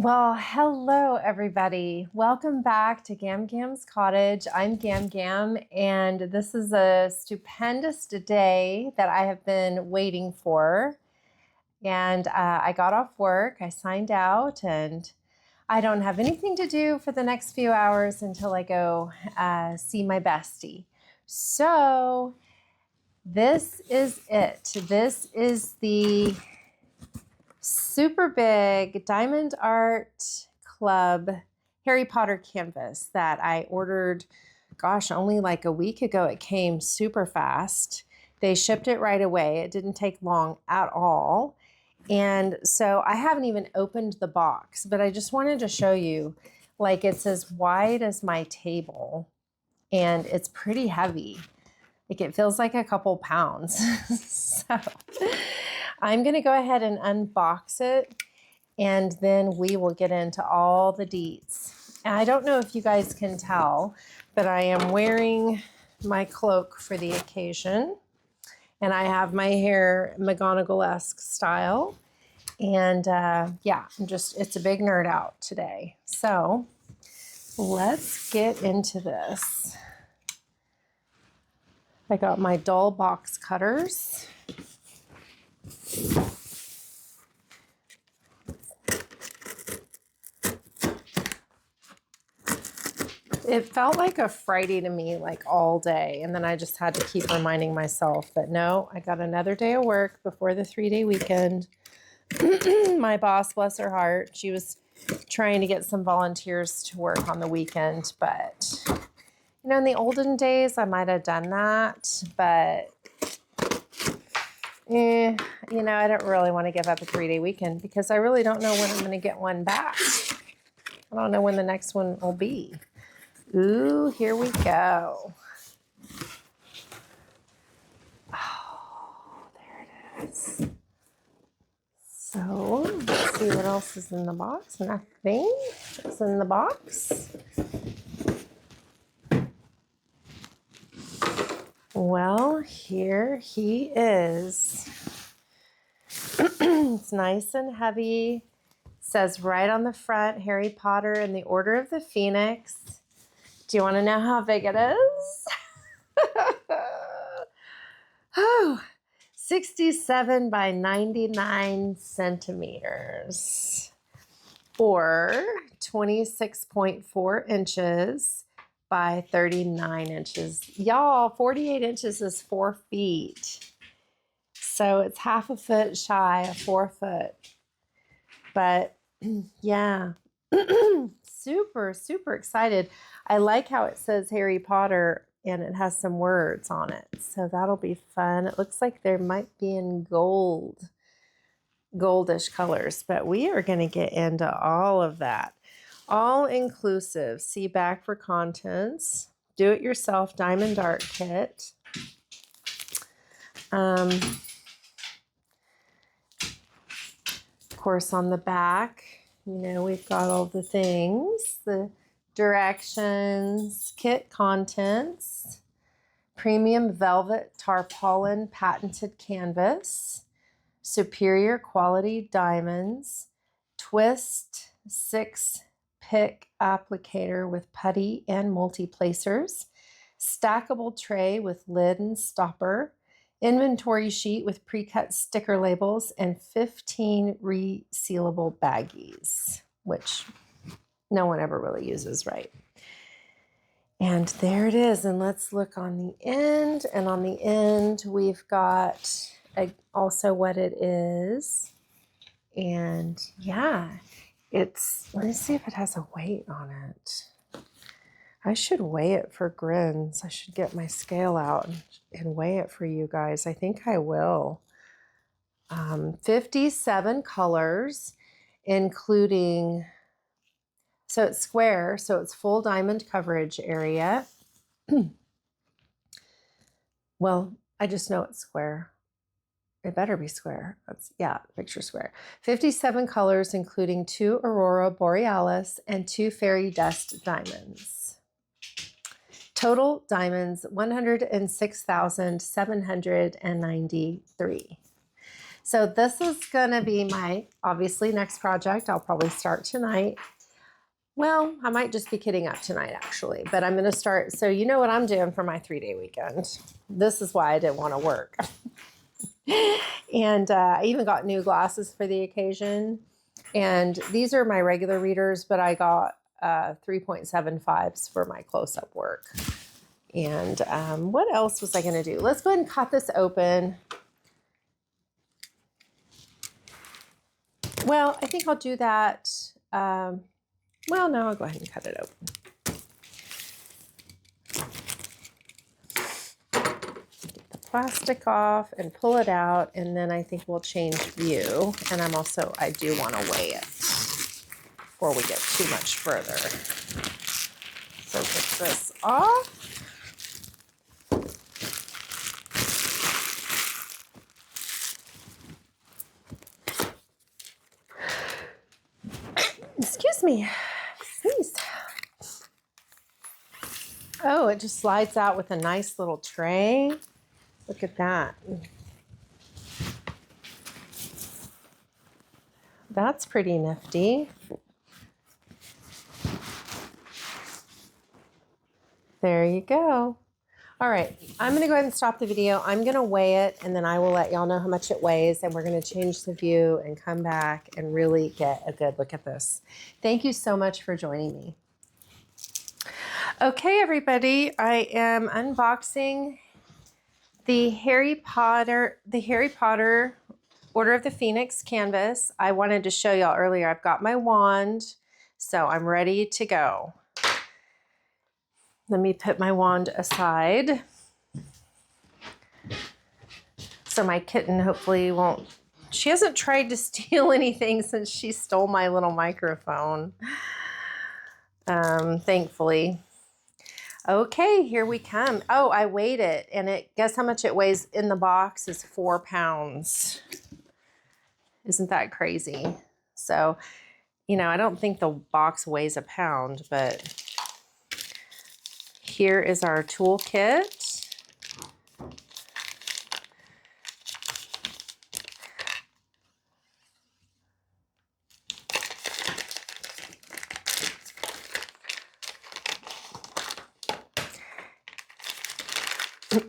Well, hello everybody. Welcome back to Gam Gam's Cottage. I'm Gam Gam, and this is a stupendous day that I have been waiting for. And I got off work, I signed out, and I don't have anything to do for the next few hours until I go see my bestie. So this is it. This is the super big Diamond Art Club Harry Potter canvas that I ordered, gosh, only like a week ago. It came super fast. They shipped it right away. It didn't take long at all. And so I haven't even opened the box, but I just wanted to show you, like, it's as wide as my table and it's pretty heavy. Like, it feels like a couple pounds. So I'm going to go ahead and unbox it, and then we will get into all the deets. And I don't know if you guys can tell, but I am wearing my cloak for the occasion, and I have my hair McGonagall-esque style. And yeah, it's a big nerd out today. So let's get into this. I got my dull box cutters. It felt like a Friday to me, like all day. And then I just had to keep reminding myself that no, I got another day of work before the 3-day weekend. My boss, bless her heart, she was trying to get some volunteers to work on the weekend. But, you know, in the olden days, I might have done that. But, you know, I don't really want to give up a 3-day weekend because I really don't know when I'm going to get one back. I don't know when the next one will be. Ooh, here we go. Oh, there it is. So, let's see what else is in the box. Nothing is in the box. Well, here he is. It's nice and heavy. It says right on the front, Harry Potter and the Order of the Phoenix. Do you want to know how big it is? Oh, 67 by 99 centimeters, or 26.4 inches by 39 inches. Y'all, 48 inches is 4 feet. So it's half a foot shy of 4 foot. But yeah, super, super excited. I like how it says Harry Potter and it has some words on it. So that'll be fun. It looks like there might be in goldish colors, but we are going to get into all of that. All inclusive. See back for contents. Do it yourself diamond art kit. Of course, on the back, you know, we've got all the things, the directions, kit contents, premium velvet tarpaulin patented canvas, superior quality diamonds, twist 6-pick applicator with putty and multi-placers, stackable tray with lid and stopper, inventory sheet with pre-cut sticker labels, and 15 resealable baggies, which no one ever really uses, right? And there it is. And let's look on the end. And on the end, we've got also what it is. And yeah, let me see if it has a weight on it. I should weigh it for grins. I should get my scale out and weigh it for you guys. I think I will. 57 colors, including, so it's square, so it's full diamond coverage area. Well, I just know it's square. It better be square. Picture square. 57 colors, including 2 Aurora Borealis and 2 fairy dust diamonds. Total diamonds, 106,793. So this is gonna be my, obviously, next project. I'll probably start tonight. Well, I might just be kidding up tonight, actually, but I'm gonna start. So you know what I'm doing for my 3-day weekend. This is why I didn't wanna work. And I even got new glasses for the occasion. And these are my regular readers, but I got 3.75s for my close-up work. And what else was I going to do? Let's go ahead and cut this open. Well, I think I'll do that. Well, no, I'll go ahead and cut it open. Get the plastic off and pull it out, and then I think we'll change view. And I do want to weigh it before we get too much further. So get this off. Excuse me. Sneeze. Oh, it just slides out with a nice little tray. Look at that. That's pretty nifty. There you go. All right, I'm gonna go ahead and stop the video. I'm gonna weigh it, and then I will let y'all know how much it weighs, and we're gonna change the view and come back and really get a good look at this. Thank you so much for joining me. Okay, everybody, I am unboxing the Harry Potter Order of the Phoenix canvas. I wanted to show y'all earlier, I've got my wand, so I'm ready to go. Let me put my wand aside. So my kitten hopefully won't, she hasn't tried to steal anything since she stole my little microphone. Thankfully. Okay, here we come. Oh, I weighed it, and guess how much it weighs in the box is 4 pounds. Isn't that crazy? So, you know, I don't think the box weighs a pound, but here is our toolkit.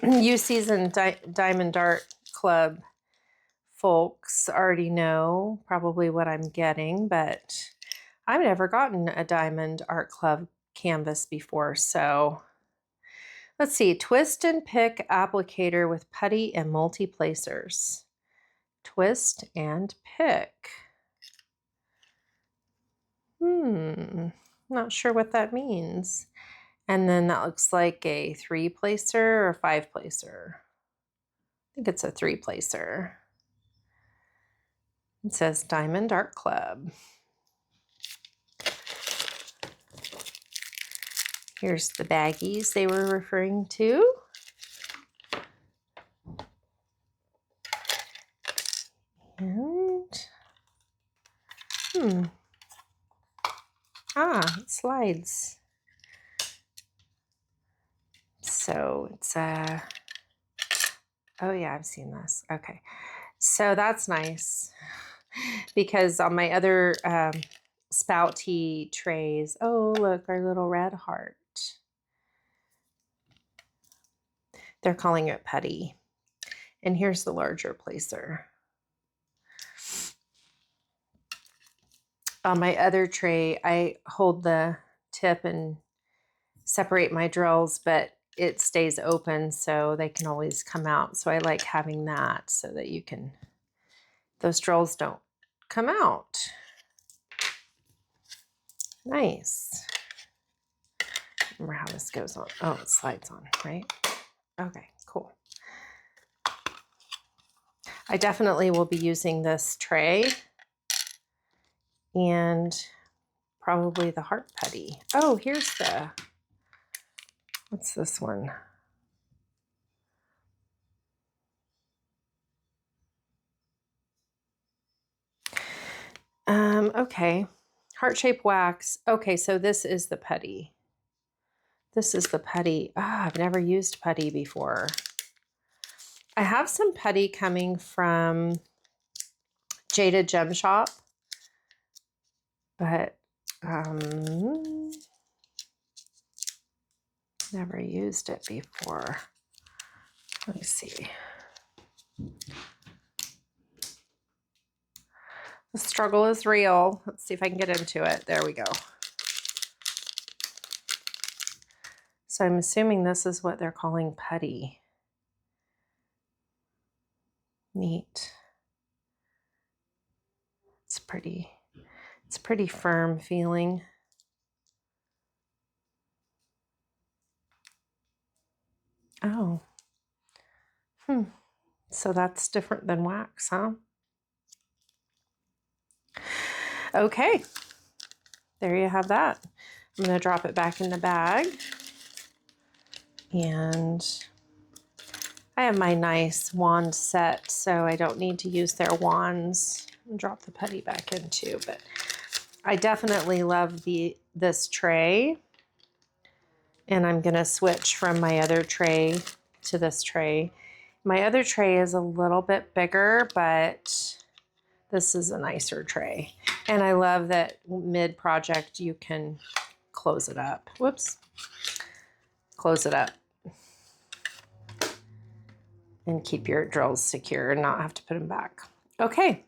You seasoned Diamond Art Club folks already know probably what I'm getting, but I've never gotten a Diamond Art Club canvas before. So let's see, twist and pick applicator with putty and multi-placers. Twist and pick. Not sure what that means. And then that looks like a 3-placer or 5-placer. I think it's a 3-placer. It says Diamond Art Club. Here's the baggies they were referring to. And, it slides. So it's oh yeah, I've seen this. Okay, so that's nice because on my other spouty trays, oh look, our little red heart. They're calling it putty. And here's the larger placer. On my other tray, I hold the tip and separate my drills, but it stays open so they can always come out. So I like having that so that you can, those drills don't come out. Nice. Remember how this goes on. Oh, it slides on, right? Okay, cool. I definitely will be using this tray and probably the heart putty. Oh, here's the, what's this one? Okay, heart-shaped wax. Okay, so this is the putty. This is the putty. I've never used putty before. I have some putty coming from Jaded Gem Shop, but never used it before. Let me see. The struggle is real. Let's see if I can get into it. There we go. So I'm assuming this is what they're calling putty. Neat. It's pretty firm feeling. Oh. So that's different than wax, huh? Okay. There you have that. I'm going to drop it back in the bag. And I have my nice wand set, so I don't need to use their wands. I'll drop the putty back in too, but I definitely love this tray. And I'm going to switch from my other tray to this tray. My other tray is a little bit bigger, but this is a nicer tray. And I love that mid-project you can close it up. Whoops. Close it up. And keep your drills secure and not have to put them back. Okay.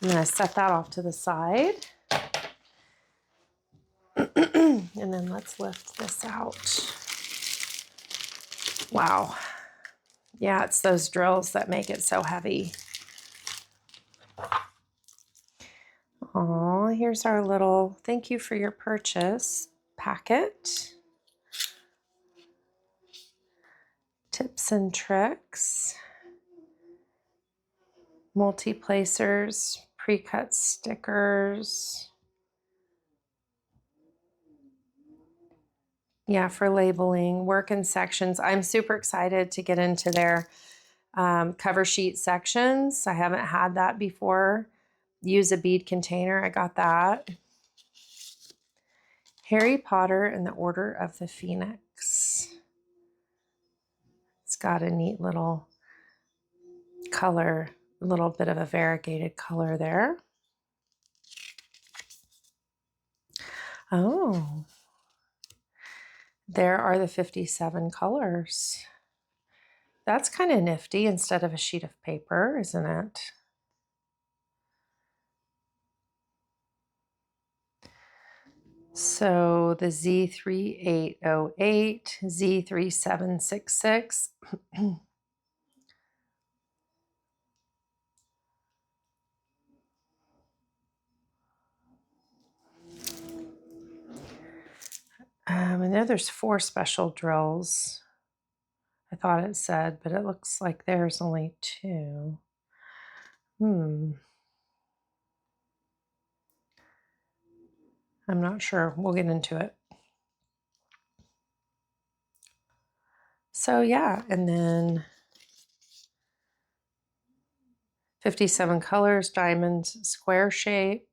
I'm going to set that off to the side. And then let's lift this out. Wow. Yeah, it's those drills that make it so heavy. Oh, here's our little thank you for your purchase packet. Tips and tricks. Multi-placers, pre-cut stickers. Yeah, for labeling, work in sections. I'm super excited to get into their cover sheet sections. I haven't had that before. Use a bead container. I got that. Harry Potter and the Order of the Phoenix. It's got a neat little color, a little bit of a variegated color there. Oh, there are the 57 colors. That's kind of nifty instead of a sheet of paper, isn't it? So the Z3808, Z3766. I know there's 4 special drills. I thought it said, but it looks like there's only 2. I'm not sure. We'll get into it. So yeah, and then 57 colors, diamonds, square shape.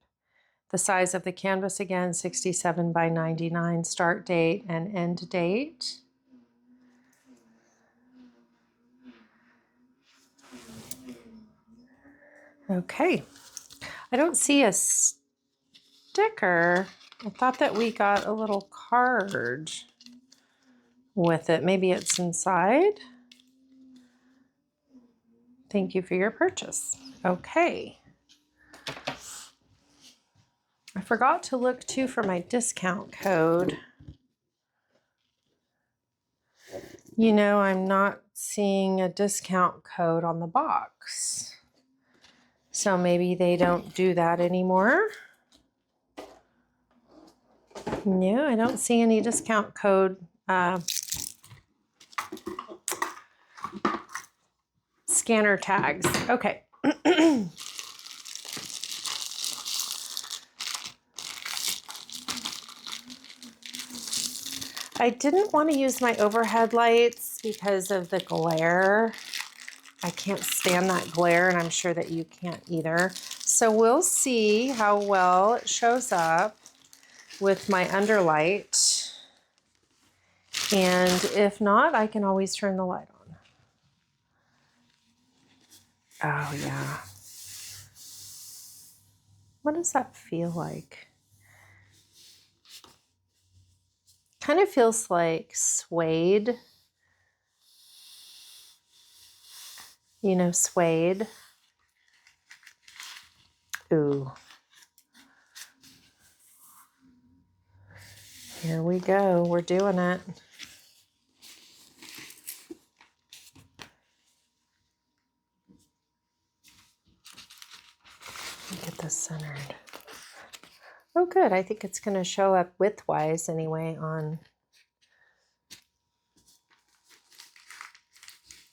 The size of the canvas again, 67 by 99, start date and end date. Okay, I don't see a sticker. I thought that we got a little card with it. Maybe it's inside. Thank you for your purchase. Okay. I forgot to look too for my discount code. You know, I'm not seeing a discount code on the box. So maybe they don't do that anymore. No, I don't see any discount code scanner tags. Okay. I didn't want to use my overhead lights because of the glare. I can't stand that glare, and I'm sure that you can't either. So we'll see how well it shows up with my underlight. And if not, I can always turn the light on. Oh, yeah. What does that feel like? Kind of feels like suede. You know, suede. Ooh. Here we go. We're doing it. Get this centered. Oh, good. I think it's going to show up widthwise anyway on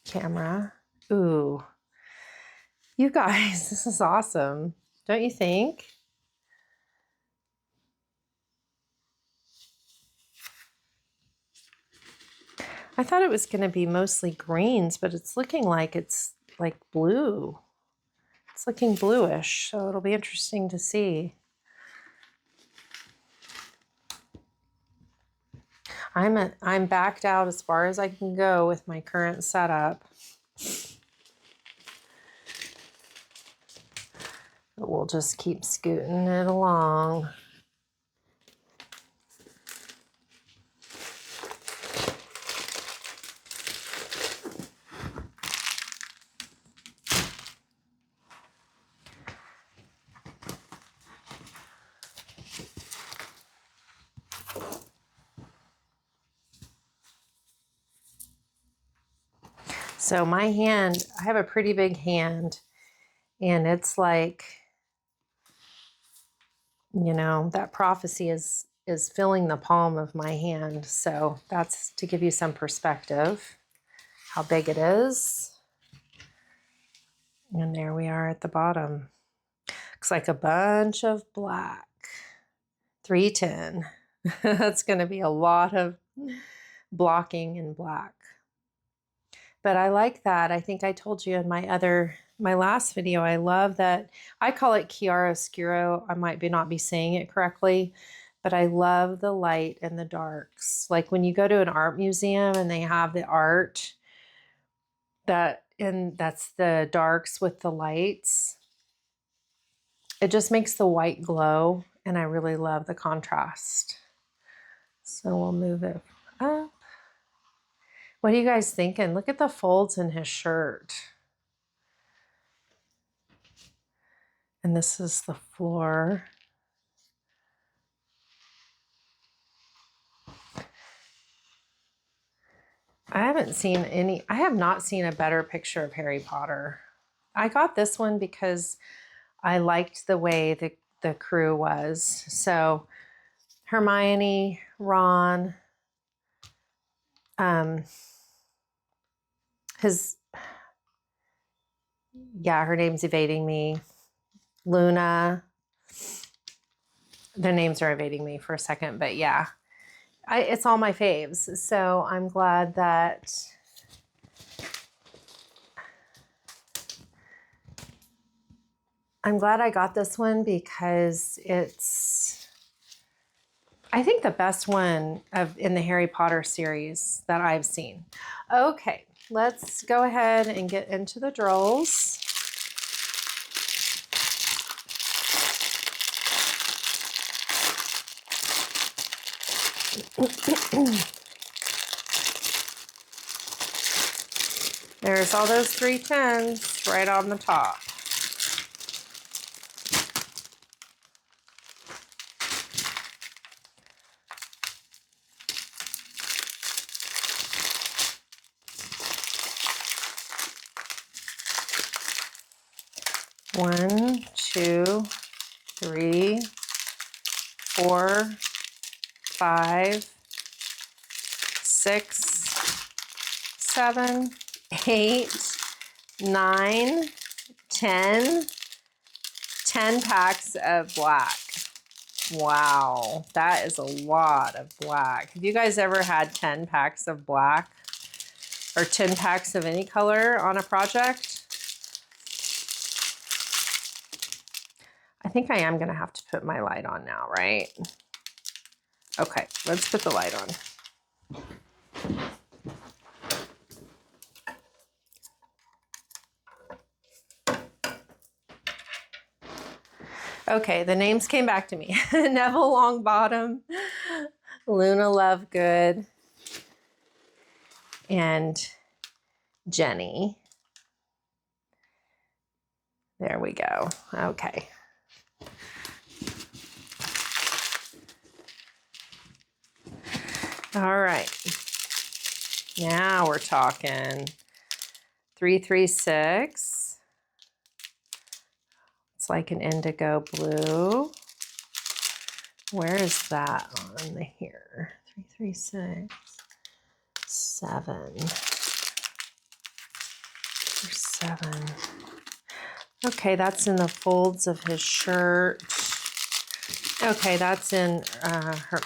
camera. Ooh. You guys, this is awesome. Don't you think? I thought it was going to be mostly greens, but it's looking like it's like blue. It's looking bluish, so it'll be interesting to see. I'm backed out as far as I can go with my current setup. But we'll just keep scooting it along. So my hand, I have a pretty big hand, and it's like, you know, that prophecy is filling the palm of my hand. So that's to give you some perspective, how big it is. And there we are at the bottom. Looks like a bunch of black. 310. That's going to be a lot of blocking in black. But I like that. I think I told you in my last video, I love that. I call it chiaroscuro. I might not be saying it correctly, but I love the light and the darks. Like when you go to an art museum and they have the art that's the darks with the lights. It just makes the white glow, and I really love the contrast. So we'll move it up. What are you guys thinking? Look at the folds in his shirt. And this is the floor. I have not seen a better picture of Harry Potter. I got this one because I liked the way the crew was. So Hermione, Ron, her name's evading me. Luna. Their names are evading me for a second, but yeah. It's all my faves. So I'm glad that I got this one because it's, I think, the best one in the Harry Potter series that I've seen. Okay, let's go ahead and get into the drills. There's all those 310s right on the top. One, 2, 3, 4, 5, 6, 7, 8, 9, 10. 10 packs of black. Wow, that is a lot of black. Have you guys ever had 10 packs of black or 10 packs of any color on a project? I think I am going to have to put my light on now, right? Okay, let's put the light on. Okay, the names came back to me. Neville Longbottom, Luna Lovegood, and Jenny. There we go. Okay. All right. Now we're talking 336. It's like an indigo blue. Where is that on here? 336, 7. 7. Okay, that's in the folds of his shirt. Okay, that's in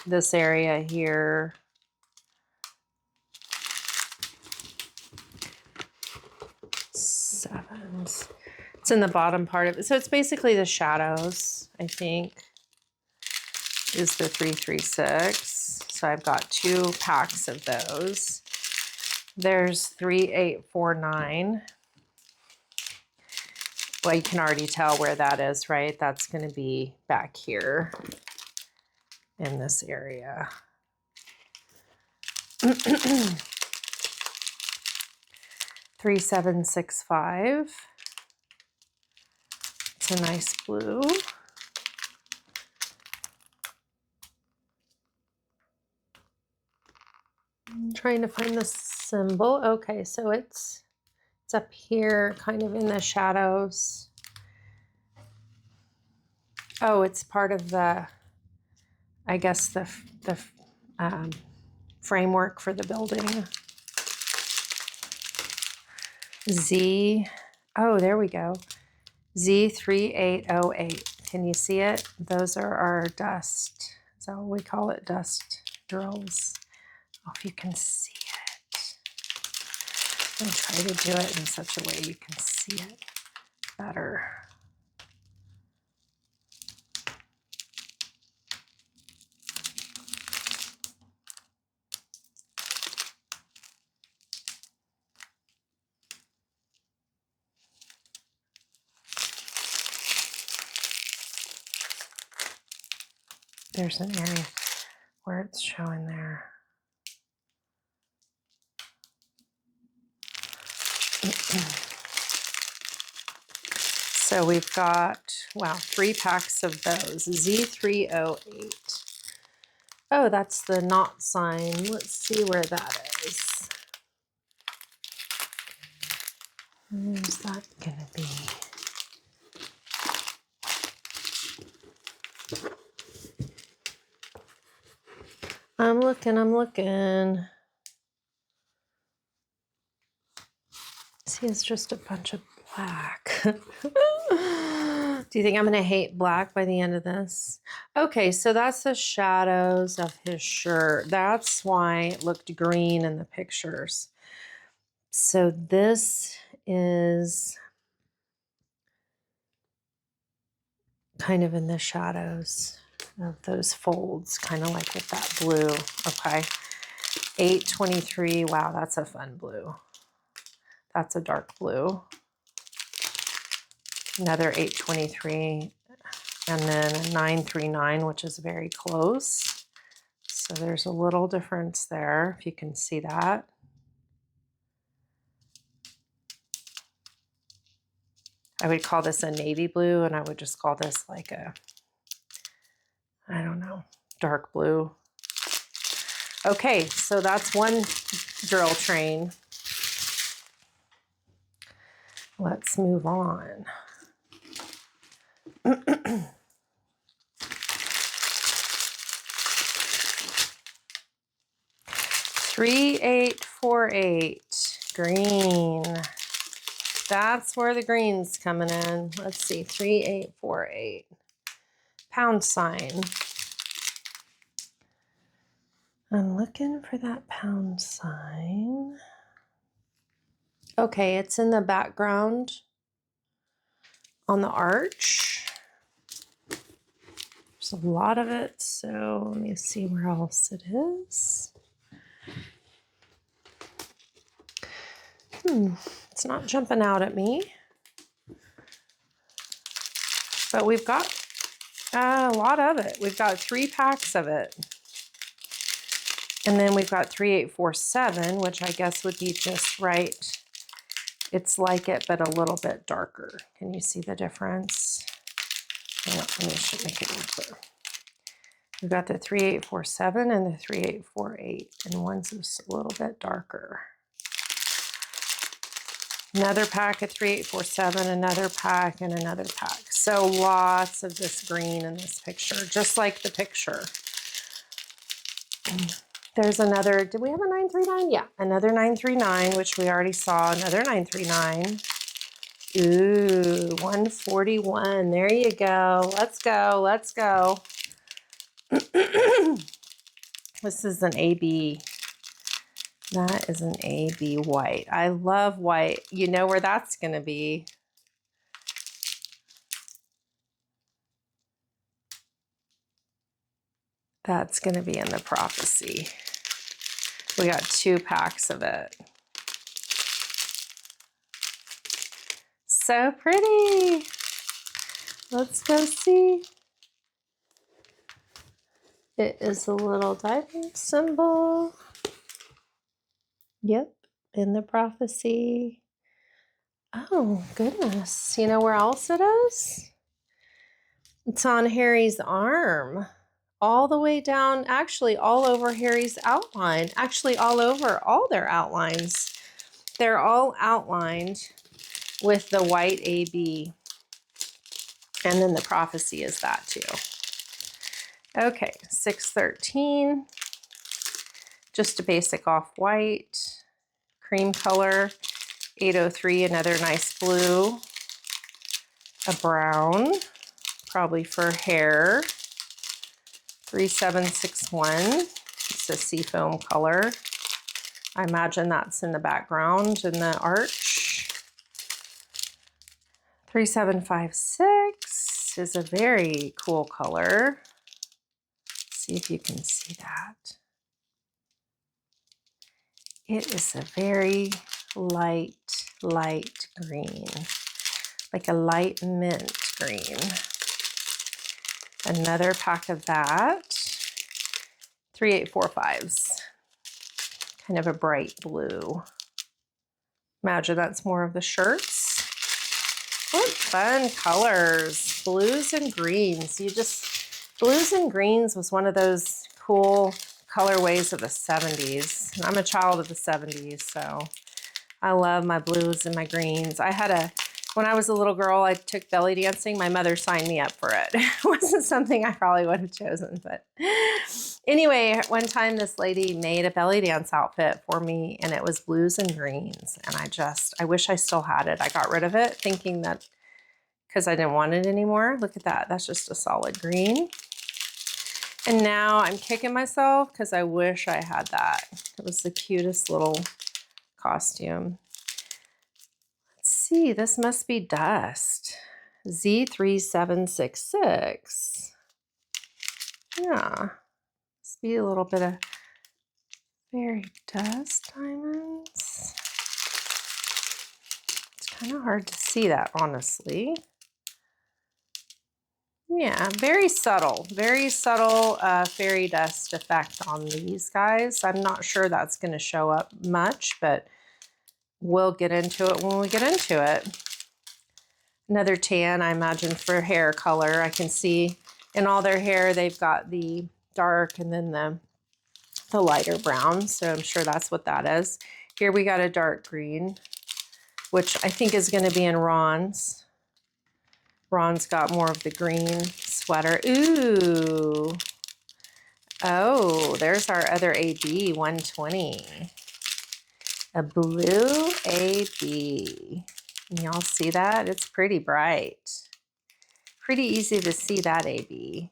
this area here. Sevens. It's in the bottom part of it. So it's basically the shadows, I think, is the 336. So I've got 2 packs of those. There's 3849. Well, you can already tell where that is, right? That's going to be back here in this area. 3765. It's a nice blue. I'm trying to find the symbol. Okay, so it's up here, kind of in the shadows. Oh, it's part of the, I guess, the framework for the building. Z, oh, there we go. Z3808. Can you see it? Those are our dust. Is that what we call it? Dust drills. Oh, if you can see it. I'm going to try to do it in such a way you can see it better. There's an area where it's showing there. So we've got, wow, 3 packs of those. Z308. Oh, that's the knot sign. Let's see where that is. Where's that gonna be? I'm looking. See, it's just a bunch of black. Do you think I'm gonna hate black by the end of this? Okay, so that's the shadows of his shirt. That's why it looked green in the pictures. So this is kind of in the shadows of those folds, kind of like with that blue. Okay, 823. Wow, that's a fun blue. That's a dark blue. Another 823, and then a 939, which is very close. So there's a little difference there, if you can see that. I would call this a navy blue, and I would just call this like a, I don't know, dark blue. Okay, so that's one drill train. Let's move on. 3848 green. That's where the green's coming in. Let's see, 3848. Pound sign. I'm looking for that pound sign. Okay, it's in the background on the arch. There's a lot of it, so let me see where else it is. It's not jumping out at me. But we've got A lot of it. We've got 3 packs of it. And then we've got 3847, which I guess would be just right. It's like it, but a little bit darker. Can you see the difference? Oh, let me should make it more clear. We've got the 3847 and the 3848, and one's just a little bit darker. Another pack of 3847, another pack, and another pack. So lots of this green in this picture, just like the picture. There's another, did we have a 939? Yeah, another 939, which we already saw, another 939. Ooh, 141, there you go. Let's go, let's go. This is an AB. That is an AB white. I love white. You know where that's going to be. That's going to be in the prophecy. We got 2 packs of it. So pretty. Let's go see. It is a little diamond symbol. Yep, in the prophecy. Oh, goodness. You know where else it is? It's on Harry's arm. All the way down, actually all over Harry's outline. Actually all over all their outlines. They're all outlined with the white AB. And then the prophecy is that too. Okay, 613. Just a basic off-white. Cream color. 803, another nice blue. A brown, probably for hair. 3761, it's a seafoam color. I imagine that's in the background in the arch. 3756 is a very cool color. See if you can see that. It is a very light green, like a light mint green. Another pack of that. 3845s. Kind of a bright blue. Imagine that's more of the shirts. What fun colors. Blues and greens. Blues and greens was one of those cool colorways of the 70s. I'm a child of the 70s, so I love my blues and my greens. When I was a little girl, I took belly dancing. My mother signed me up for it. It wasn't something I probably would have chosen, but anyway, one time this lady made a belly dance outfit for me and it was blues and greens. And I wish I still had it. I got rid of it thinking that because I didn't want it anymore. Look at that. That's just a solid green. And now I'm kicking myself because I wish I had that. It was the cutest little costume. See, this must be dust. Z3766. Yeah, must be a little bit of fairy dust diamonds. It's kind of hard to see that, honestly. Yeah, very subtle fairy dust effect on these guys. I'm not sure that's going to show up much, but we'll get into it when we get into it. Another tan, I imagine, for hair color. I can see in all their hair, they've got the dark and then the lighter brown. So I'm sure that's what that is. Here we got a dark green, which I think is going to be in Ron's. Ron's got more of the green sweater. Ooh. Oh, there's our other AB, 120. A blue AB. Y'all see that? It's pretty bright. Pretty easy to see that AB.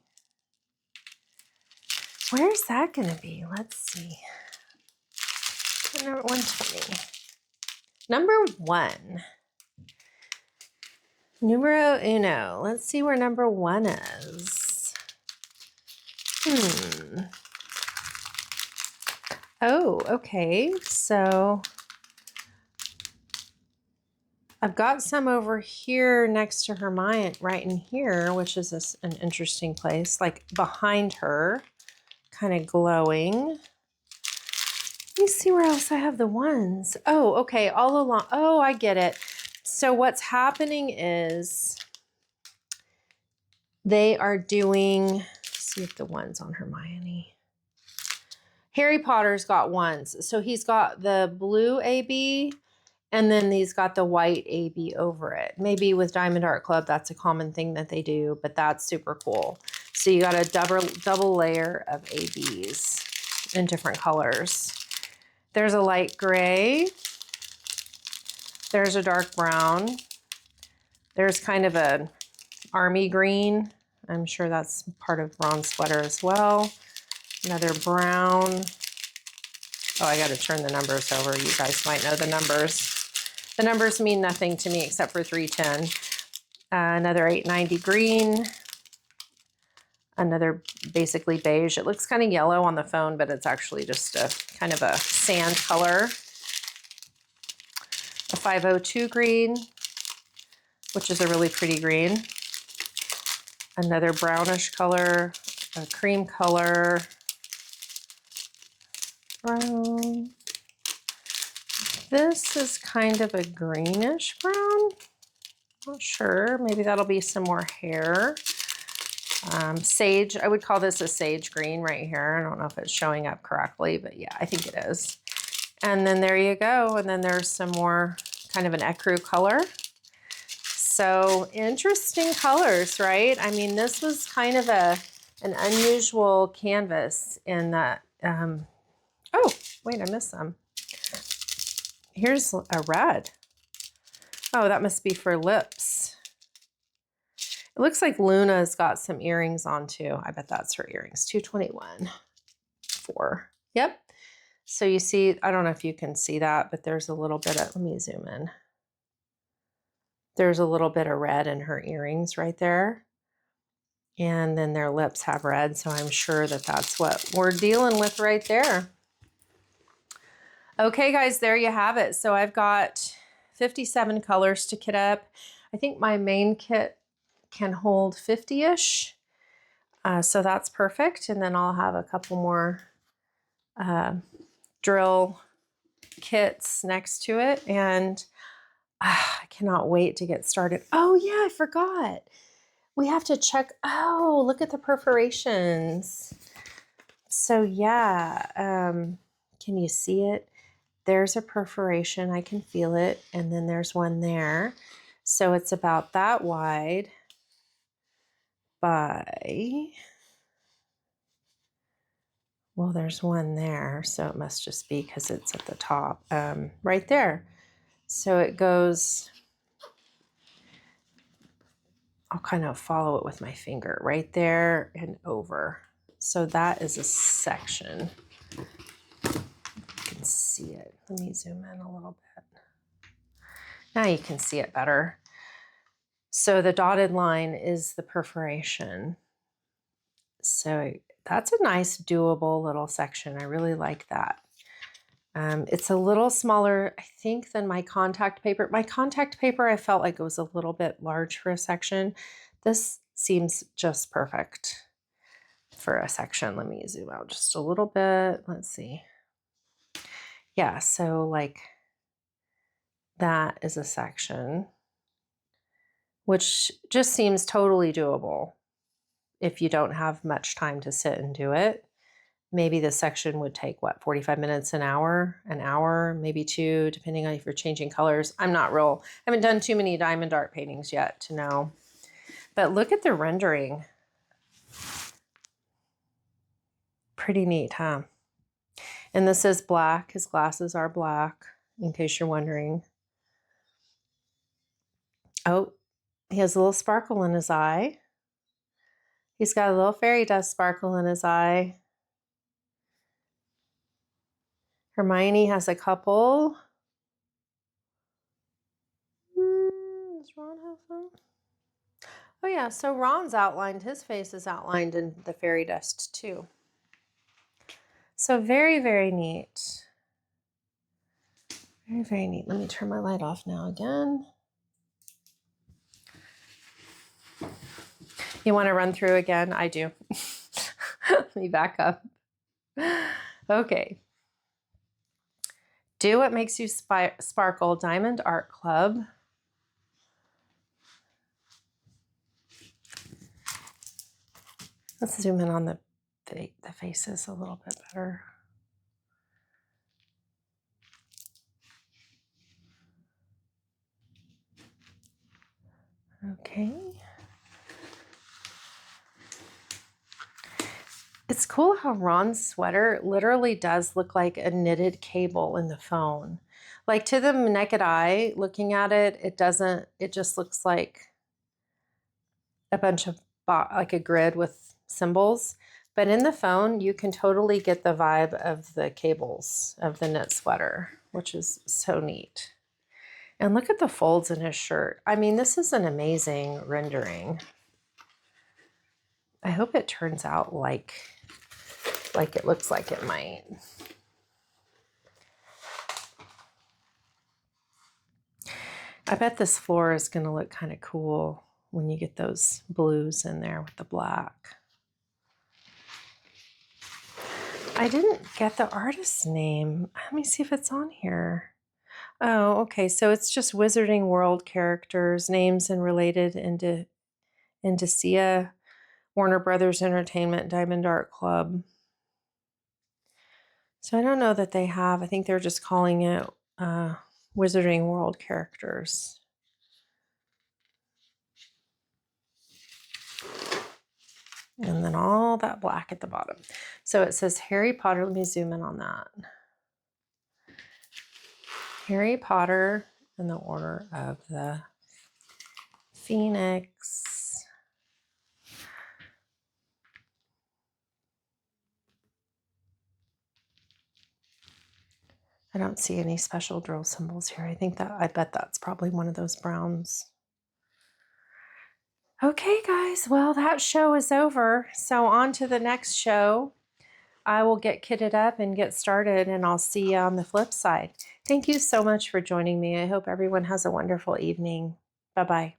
Where's that going to be? Let's see. Number 120. Number 1. Numero uno. Let's see where number 1 is. Oh, okay. So I've got some over here next to Hermione, right in here, which is an interesting place, like behind her, kind of glowing. Let me see where else I have the ones. Oh, okay, all along. Oh, I get it. So what's happening is they are doing, let's see if the ones on Hermione. Harry Potter's got ones. So he's got the blue AB, and then he's got the white AB over it. Maybe with Diamond Art Club, that's a common thing that they do, but that's super cool. So you got a double layer of ABs in different colors. There's a light gray. There's a dark brown. There's kind of a army green. I'm sure that's part of Ron's sweater as well. Another brown. Oh, I got to turn the numbers over. You guys might know the numbers. The numbers mean nothing to me except for 310. Another 890 green. Another basically beige. It looks kind of yellow on the phone, but it's actually just a kind of a sand color. A 502 green, which is a really pretty green. Another brownish color, a cream color. Brown. This is kind of a greenish brown. Not sure. Maybe that'll be some more hair. Sage. I would call this a sage green right here. I don't know if it's showing up correctly, but yeah, I think it is. And then there you go. And then there's some more kind of an ecru color. So interesting colors, right? I mean, this was kind of an unusual canvas in that. Oh, wait, I missed some. Here's a red. Oh, that must be for lips. It looks like Luna's got some earrings on too. I bet that's her earrings. 221. 4. Yep. So you see, I don't know if you can see that, but there's a little bit of, let me zoom in. There's a little bit of red in her earrings right there. And then their lips have red. So I'm sure that that's what we're dealing with right there. Okay, guys, there you have it. So I've got 57 colors to kit up. I think my main kit can hold 50-ish. So that's perfect. And then I'll have a couple more drill kits next to it. And I cannot wait to get started. Oh, yeah, I forgot. We have to check. Oh, look at the perforations. So, yeah, can you see it? There's a perforation. I can feel it. And then there's one there. So it's about that wide by, well, there's one there. So it must just be because it's at the top right there. So it goes, I'll kind of follow it with my finger right there and over. So that is a section. You can see it. Let me zoom in a little bit. Now you can see it better. So the dotted line is the perforation. So that's a nice doable little section. I really like that. It's a little smaller, I think, than my contact paper. My contact paper, I felt like it was a little bit large for a section. This seems just perfect for a section. Let me zoom out just a little bit. Let's see. Yeah, so like that is a section, which just seems totally doable if you don't have much time to sit and do it. Maybe the section would take, what, 45 minutes, an hour, maybe 2, depending on if you're changing colors. I haven't done too many diamond art paintings yet to know. But look at the rendering. Pretty neat, huh? And this is black. His glasses are black, in case you're wondering. Oh, he has a little sparkle in his eye. He's got a little fairy dust sparkle in his eye. Hermione has a couple. Does Ron have them? Oh yeah, so Ron's outlined, his face is outlined in the fairy dust too. So very, very neat. Very, very neat. Let me turn my light off now again. You want to run through again? I do. Let me back up. Okay. Do what makes you sparkle, Diamond Art Club. Let's zoom in on the faces a little bit better. Okay. It's cool how Ron's sweater literally does look like a knitted cable in the phone. Like to the naked eye, looking at it, it doesn't, it just looks like a bunch of, like a grid with symbols. But in the phone, you can totally get the vibe of the cables of the knit sweater, which is so neat. And look at the folds in his shirt. I mean, this is an amazing rendering. I hope it turns out like it looks like it might. I bet this floor is going to look kind of cool when you get those blues in there with the black. I didn't get the artist's name. Let me see if it's on here. Oh, okay. So it's just Wizarding World characters, names and related Indicia, Warner Brothers Entertainment, Diamond Art Club. So I don't know that they have, I think they're just calling it Wizarding World characters. And then all that black at the bottom. So it says Harry Potter. Let me zoom in on that. Harry Potter and the Order of the Phoenix. I don't see any special drill symbols here. I bet that's probably one of those browns. Okay, guys, well, that show is over. So on to the next show. I will get kitted up and get started, and I'll see you on the flip side. Thank you so much for joining me. I hope everyone has a wonderful evening. Bye-bye.